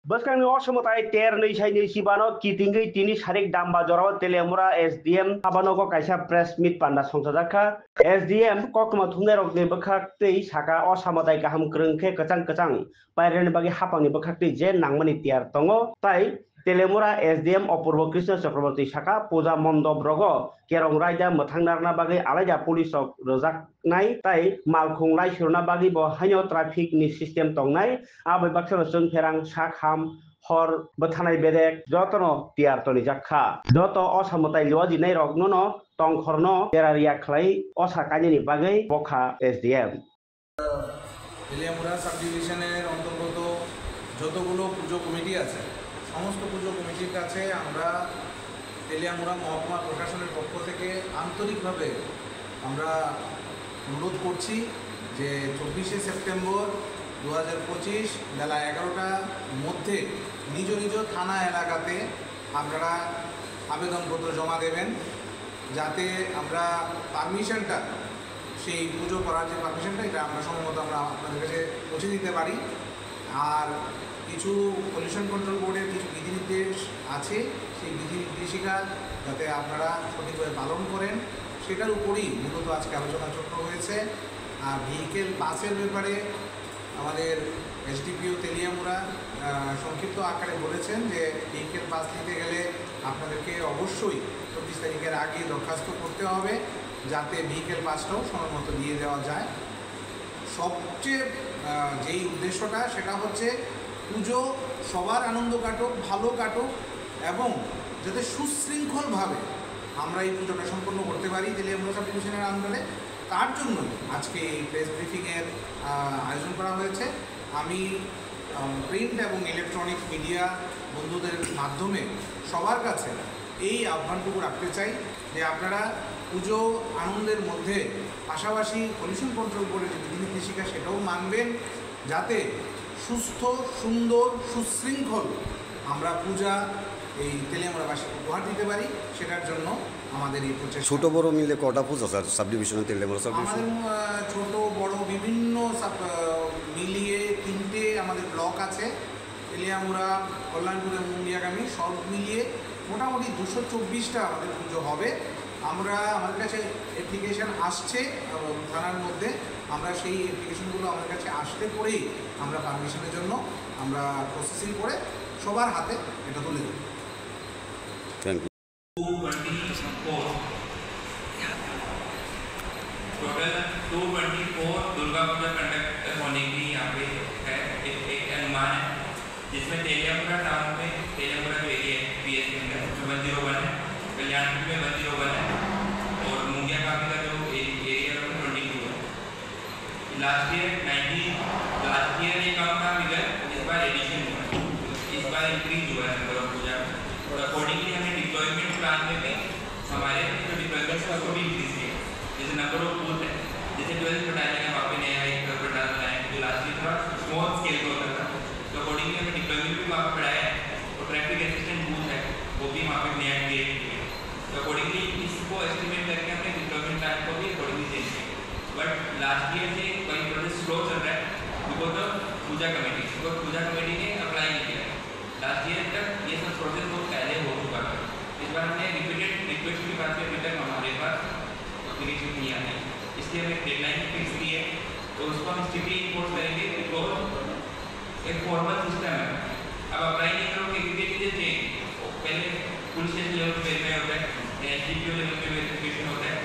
Baskan osmotai ter nei sai nei sibano kitingai tini sarik damba jorao telemura SDM abano ko kaisa press meet panda songsadaka SDM kokma thungerok ni bakak tei saka osmotai kaham krengke kacang paireni bagi hapangni bakak tei je nangmani tiar tongo tai telemura SDM Opurbo Krishna Chakraborty saka puja mondop rogo kerong raida mathangdarna bagi alaida police ok rojak nai tai malkhunglai surna bagi bo hanyo traffic ni system tongnai abai baksano jeng ferang sak ham hor bathanai bedek jotono tiar toni jakha joto osamotai liwaji nei rok nono tongkhorno teraria khlai osa kanyeni bagai bokha SDM Teliamura sub ডিভিশনের অন্তর্গত যতগুলো পুজো committee আছে সমস্ত পুজো কমিটির কাছে আমরা তেলিয়ামুড়া মহকুমা প্রশাসনের পক্ষ থেকে আন্তরিকভাবে আমরা অনুরোধ করছি যে 24শে সেপ্টেম্বর 2025 বেলা 11টার মধ্যে নিজ নিজ থানা এলাকাতে আপনারা আবেদনপত্র জমা দেবেন যাতে আমরা পারমিশনটা সেই পুজো করার যে পারমিশনটা এটা আমরা সম্ভবত আমরা আপনাদের কাছে পৌঁছে দিতে পারি। আর কিছু পলিউশন কন্ট্রোল বোর্ডের কিছু বিধিনির্দেশ আছে, সেই বিধিনির্দেশিকা যাতে আপনারা সঠিকভাবে পালন করেন সেটার উপরেই মূলত আজকে আলোচনা চক্র হয়েছে। আর ভেহিকেল পাসের ব্যাপারে আমাদের এসডিপিও তেলিয়ামুড়া সংক্ষিপ্ত আকারে বলেছেন যে ভেহিকেল পাস নিতে গেলে আপনাদেরকে অবশ্যই 24 তারিখের আগে দরখাস্ত করতে হবে যাতে ভেহিকেল পাসটাও সময় মতো দিয়ে দেওয়া যায়। সবচেয়ে যেই উদ্দেশ্যটা সেটা হচ্ছে পুজো সবার আনন্দ কাটুক, ভালো কাটুক এবং যাতে সুশৃঙ্খলভাবে আমরা এই পুজোটা সম্পন্ন করতে পারি তেলিয়ামুড়া সাব ডিভিশনের আন্ডারে, তার জন্যই আজকে এই প্রেস ব্রিফিংয়ের আয়োজন করা হয়েছে। আমি প্রিন্ট এবং ইলেকট্রনিক মিডিয়া বন্ধুদের মাধ্যমে সবার কাছে এই আহ্বানটুকু রাখতে চাই যে আপনারা পুজো আনন্দের মধ্যে পাশাপাশি পলিউশন কন্ট্রোল বোর্ডের যে বিধিনির্দেশিকা সেটাও মানবেন যাতে সুস্থ, সুন্দর, সুশৃঙ্খল আমরা পূজা এই তেলিয়ামুড়াবাসীকে উপহার দিতে পারি। সেটার জন্য আমাদের এই প্রচেষ্টা। ছোট বড় মিলে কটা পূজা স্যার সাব ডিভিশনে তেলিয়ামুড়া সাব ডিভিশন? আমাদের ছোট বড় বিভিন্ন মিলিয়ে 3টে আমাদের ব্লক আছে, তেলিয়ামুড়া, কল্যাণপুর এবং মুন্ডিয়াগামী সব মিলিয়ে মোটামুটি 224টা আমাদের পুজো হবে। আমাদের কাছে অ্যাপ্লিকেশান আসছে থানার মধ্যে, আমরা সেই অ্যাপ্লিকেশনগুলো আমাদের কাছে আসতে পরেই আমরা পারমিশনের জন্য আমরা প্রসেসিং করে সবার হাতে এটা তুলে দেব। Thank you. Total 224 Durga Puja conduct होने की यहाँ पे है एक अनुमान है, जिसमें तेलियामुड़ा टाउन में तेलियामुड़ा जो एरिया है पीएस के अंदर 101 है, कल्याणपुर में 101 है और मुंगिया काफी का जो एरिया है 22 है। लास्ट ईयर ये कम था फिगर, इस बार एडिशन हुआ है, इस बार इंक्रीज हुआ है नंबर ऑफ पूजा। और अकॉर्डिंगली हमें डिप्लॉयमेंट प्लान में भी हमारे जो डिप्लॉयमेंट है उसको भी इंक्रीज किया। जैसे नंबर ऑफ बूथ है, जैसे 12 बटालियन है, वहाँ पे नया एक बटालियन बनाया जो लास्ट ईयर थोड़ा स्मॉल स्केल पर होता था, तो अकॉर्डिंगली हमें डिप्लॉयमेंट भी वहाँ पर बढ़ाया है और ट्रैफिक असिस्टेंट बूथ है वो भी वहाँ पे नया क्रिएट किया है। तो अकॉर्डिंगली इसको एस्टिमेट करके हमने डिप्लॉयमेंट प्लान को भी अकॉर्डिंगली चेंज किया। बट लास्ट ईयर से कोई प्रोसेस स्लो चल रहा है बिकॉज ऑफ पूजा कमेटी ने अप्लाई नहीं किया। लास्ट ईयर तक ये सब प्रोसेस बहुत पहले हो चुका था। इस बार हमने रिपीटेड रिक्वेस्ट की बात अभी तक हमारे पास एप्लीकेशन नहीं आती, इसलिए हमें डेडलाइन फिक्स की है, तो उसको हम स्ट्रिक्टली इन्फोर्स करेंगे बिकॉज एक फॉर्मल सिस्टम है। अब अप्लाई नहीं करोगे क्योंकि चीज़ें चेंज, पहले पुलिस स्टेशन लेवल पे वेरीफाई होता है, एसडीपीओ लेवल पे वेरिफिकेशन होता है,